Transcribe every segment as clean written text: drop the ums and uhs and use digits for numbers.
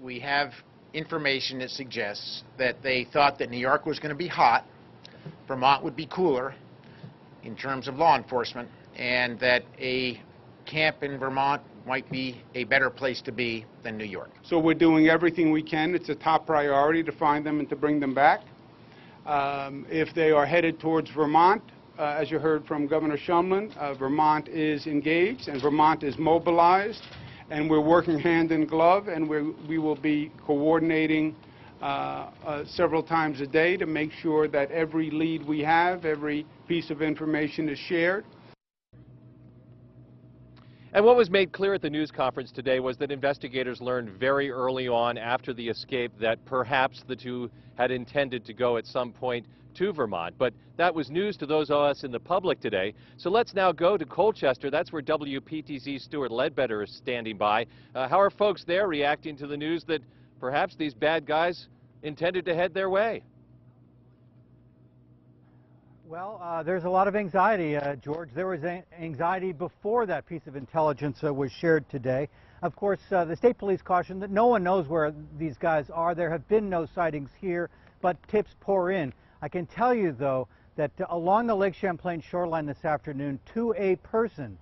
we have information that suggests that they thought that New York was going to be hot, Vermont would be cooler in terms of law enforcement, and that a camp in Vermont might be a better place to be than New York. So we're doing everything we can. It's a top priority to find them and to bring them back. If they are headed towards Vermont, as you heard from Governor Shumlin, Vermont is engaged and Vermont is mobilized, and we're working hand in glove, and we will be coordinating several times a day to make sure that every lead we have, every piece of information is shared. And what was made clear at the news conference today was that investigators learned very early on after the escape that perhaps the two had intended to go at some point to Vermont. But that was news to those of us in the public today. So let's now go to Colchester. That's where WPTC's Stuart Ledbetter is standing by. How are folks there reacting to the news that perhaps these bad guys intended to head their way? Well, there's a lot of anxiety, George. There was anxiety before that piece of intelligence was shared today. Of course, the state police cautioned that no one knows where these guys are. There have been no sightings here, but tips pour in. I can tell you, though, that along the Lake Champlain shoreline this afternoon, to a person,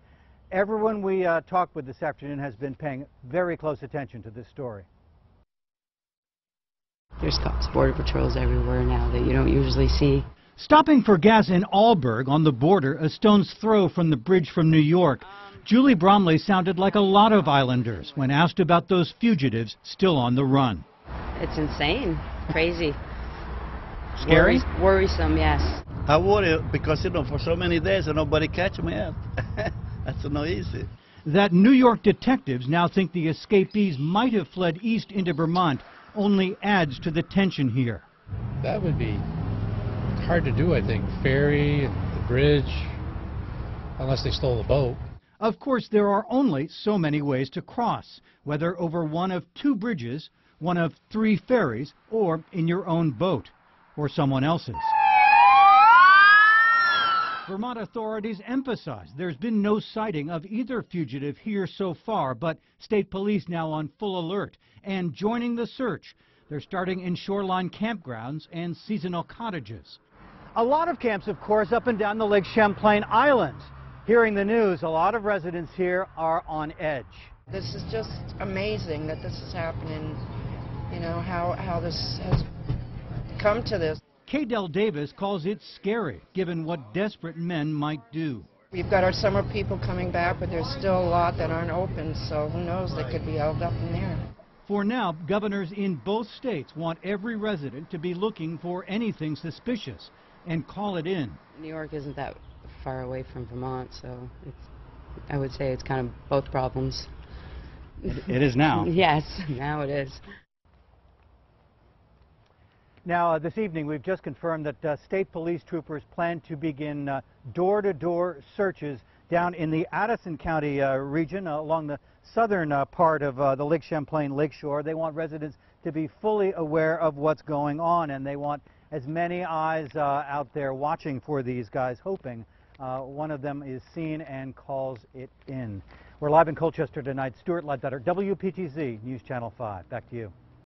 everyone we talked with this afternoon has been paying very close attention to this story. There's cops, border patrols everywhere now that you don't usually see. Stopping for gas in Alburgh on the border, a stone's throw from the bridge from New York, Julie Bromley sounded like a lot of islanders when asked about those fugitives still on the run. It's insane, crazy. Scary? Worrisome, yes. I worry because, for so many days and nobody catch me up. That's not easy. That New York detectives now think the escapees might have fled east into Vermont only adds to the tension here. That would be hard to do, I think. Ferry and the bridge, unless they stole the boat. Of course, there are only so many ways to cross, whether over one of two bridges, one of three ferries, or in your own boat, or someone else's. Vermont authorities emphasize there's been no sighting of either fugitive here so far, but state police now on full alert and joining the search. They're starting in shoreline campgrounds and seasonal cottages. A lot of camps, of course, up and down the Lake Champlain Islands. Hearing the news, a lot of residents here are on edge. This is just amazing that this is happening, how this has come to this. Kaydell Davis calls it scary, given what desperate men might do. We've got our summer people coming back, but there's still a lot that aren't open, so who knows, they could be held up in there. For now, governors in both states want every resident to be looking for anything suspicious and call it in. New York isn't that far away from Vermont, so I would say it's kind of both problems. It is now. Yes, now it is. Now, this evening, we've just confirmed that state police troopers plan to begin door-to-door searches down in the Addison County region along the southern part of the Lake Champlain lakeshore. They want residents to be fully aware of what's going on, and they want as many eyes out there watching for these guys, hoping one of them is seen and calls it in. We're live in Colchester tonight. Stuart Ledbetter, WPTZ News Channel 5. Back to you.